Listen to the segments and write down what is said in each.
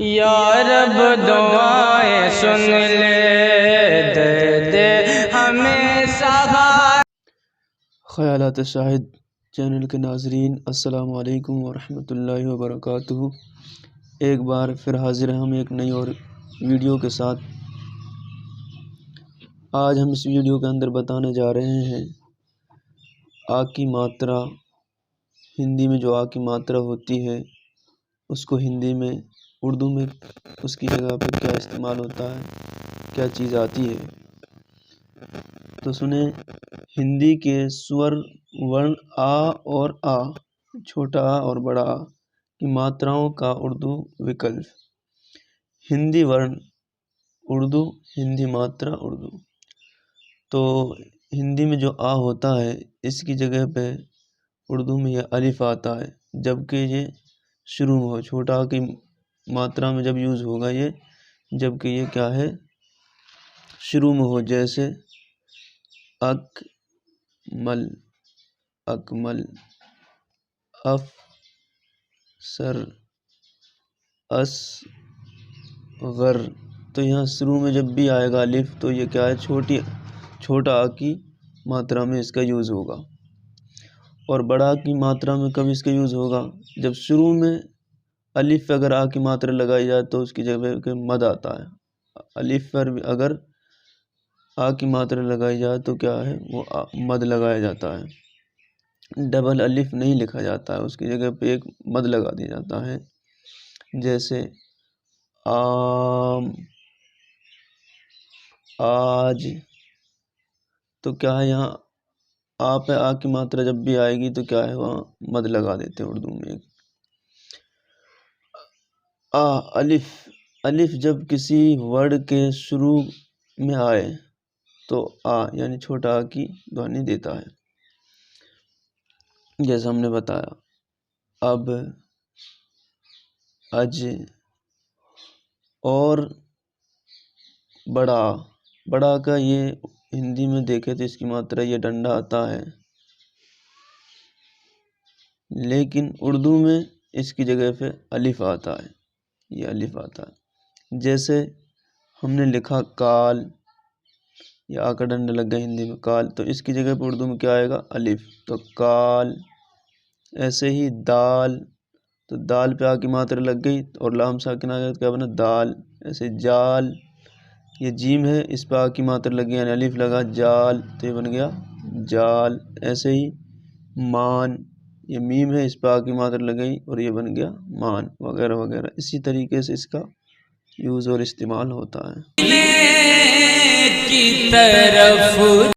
या रब दुआएं सुन ले, दे हमें सहारा। ख़यालात शाहिद चैनल के नाज़रीन, अस्सलामु अलैकुम वरहमतुल्लाहि वबरकातुहू। एक बार फिर हाजिर हैं हम एक नई और वीडियो के साथ। आज हम इस वीडियो के अंदर बताने जा रहे हैं आ की मात्रा। हिंदी में जो आ की मात्रा होती है उसको हिंदी में, उर्दू में उसकी जगह पर क्या इस्तेमाल होता है, क्या चीज़ आती है। तो सुने, हिंदी के स्वर वर्ण आ और आ, छोटा आ और बड़ा आ की मात्राओं का उर्दू विकल्प। हिंदी वर्ण उर्दू, हिंदी मात्रा उर्दू। तो हिंदी में जो आ होता है इसकी जगह पे उर्दू में यह अलिफ आता है, जबकि ये शुरू में हो, छोटा आ की मात्रा में जब यूज़ होगा ये, जबकि ये क्या है, शुरू में हो। जैसे अकमल, अकमल, अफसर, असगर। तो यहाँ शुरू में जब भी आएगा अलिफ तो ये क्या है, छोटा आ की मात्रा में इसका यूज़ होगा। और बड़ा की मात्रा में कब इसका यूज़ होगा, जब शुरू में अलिफ पे अगर आ की मात्रा लगाई जाए तो उसकी जगह पे मद आता है। अलिफ पर अगर आ की मात्रा लगाई जाए तो क्या है, वो मद लगाया जाता है। डबल अलिफ नहीं लिखा जाता है, उसकी जगह पे एक मद लगा दिया जाता है। जैसे आम, आज। तो क्या है, यहाँ आ पे आ की मात्रा जब भी आएगी तो क्या है, वहाँ मद लगा देते हैं उर्दू में। आ, अलिफ, अलिफ जब किसी वर्ड के शुरू में आए तो आ यानी छोटा आ की ध्वनि देता है। जैसा हमने बताया, अब, अज। और बड़ा, बड़ा का ये हिंदी में देखे तो इसकी मात्रा ये डंडा आता है, लेकिन उर्दू में इसकी जगह पे अलिफ आता है, ये अलिफ आता है। जैसे हमने लिखा काल, या आ का डंडा लग गया हिंदी में काल, तो इसकी जगह पे उर्दू में क्या आएगा, अलिफ, तो काल। ऐसे ही दाल, तो दाल पे आ की मात्रा लग गई और लाम साकिन आ गया तो क्या बना, दाल। ऐसे जाल, ये जीम है, इस पे आ की मात्रा लगी यानी अलिफ लगा, जाल, तो ये बन गया जाल। ऐसे ही मान, ये मीम है, इस पे आ की मात्रा लग गई और ये बन गया मान, वगैरह वगैरह। इसी तरीके से इसका यूज़ और इस्तेमाल होता है। की तरफ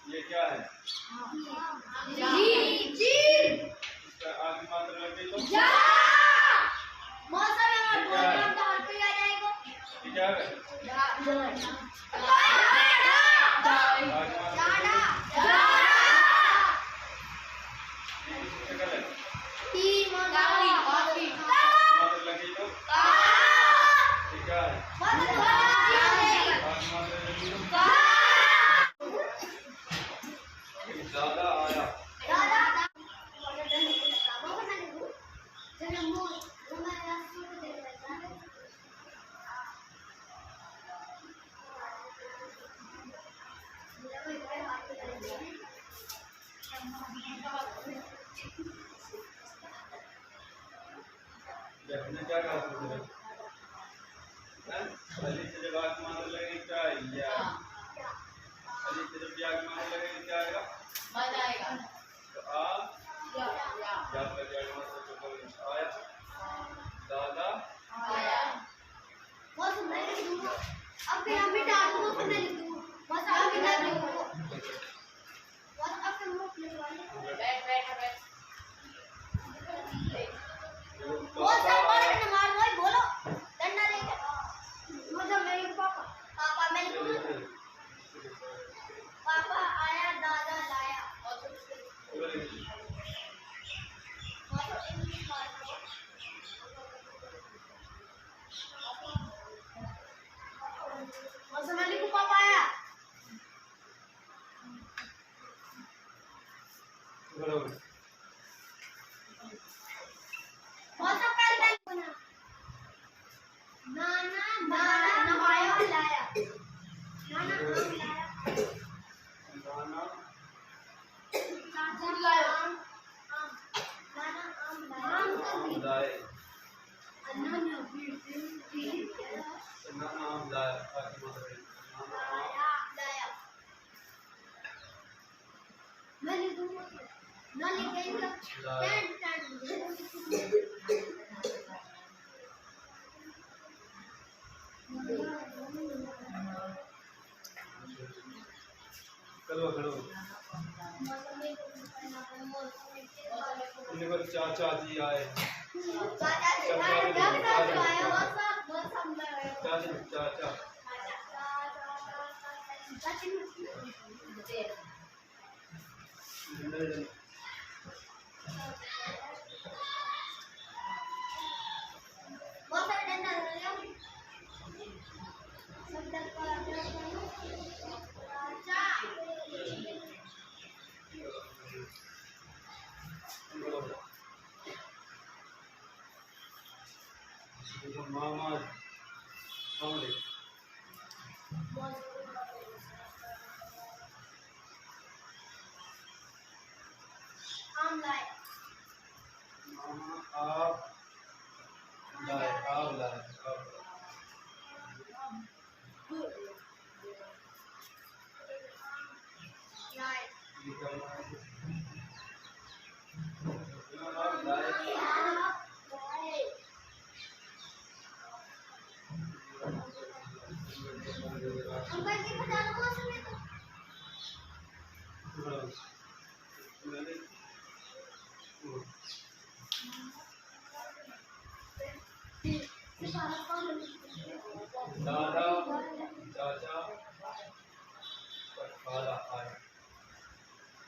ये क्या है, जी। इसका आगे मात्रा लग गई तो जा। मौसम में बोल रहा हूं तो हर कोई आ जाएगा। ये क्या है, क्या कहा तुमने, अली से जब आग मारने लगेगी क्या, या अली से जब आग मारने लगेगी क्या आएगा, मजा आएगा। तो आ या का क्या मतलब आया, दादा आया। बहुत सुंदर लिखूंगा, अब यहाँ पे डाल दूंगा, फिर मैं लिखूंगा, बस आप भी डाल दो, बस अब तुम लोग लिखवा लो। बैठ बैठ बैठ। करो करो चाचा जी आए चाचा मामा आप लाए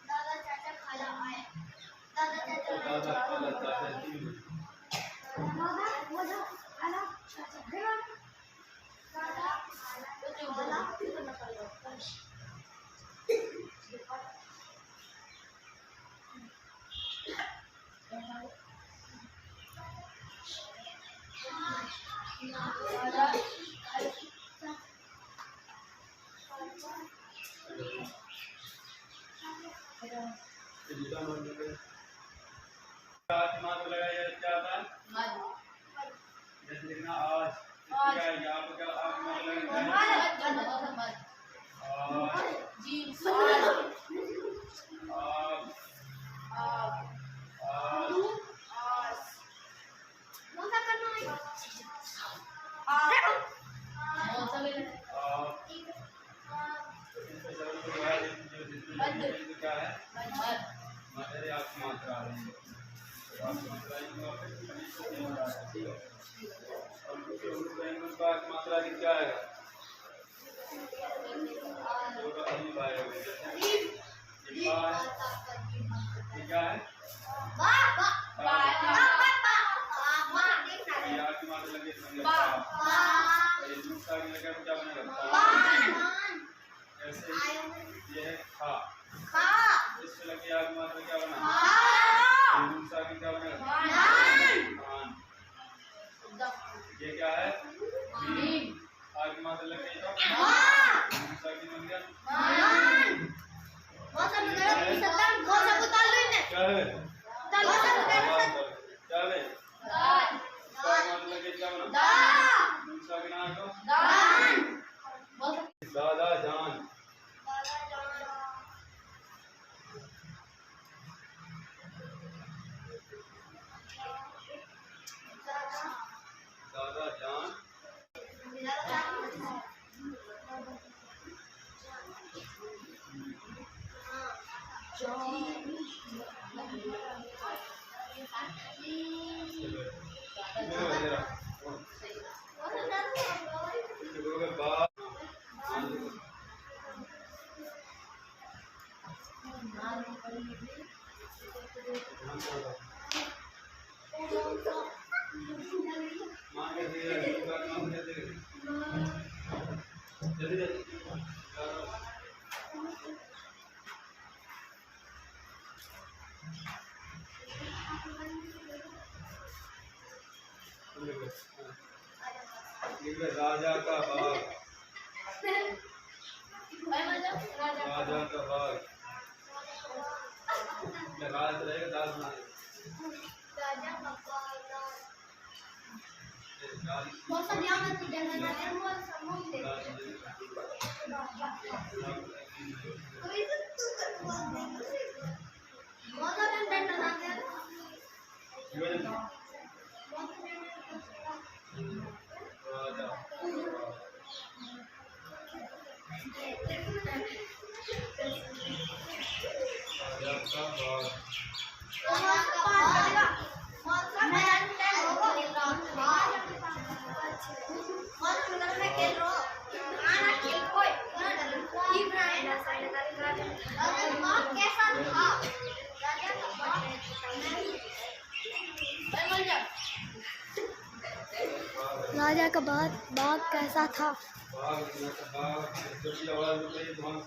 दादा चाचा खाला आए दादा खाला चाचा जी मात्र लगाया जाता जैसे लिखना आज यहाँ पर क्या आज मात्र लगाया क्या है मदर आप मात्रा आ रही है मात्रा की क्या है क्या है क्या बनेगा ऐसे ये है खा इससे लगे आग मात्रा क्या बना की क्या बनेगा ये क्या है आग मात्रा लग गई तो की बन गया क्या है क्या है दादा जान दादा जान राजा का बाग राजा का बाग राज रहेगा दाल बना राजा का बाग राजा का बाग कैसा था? बाग जब भी आवाज होती है तो हम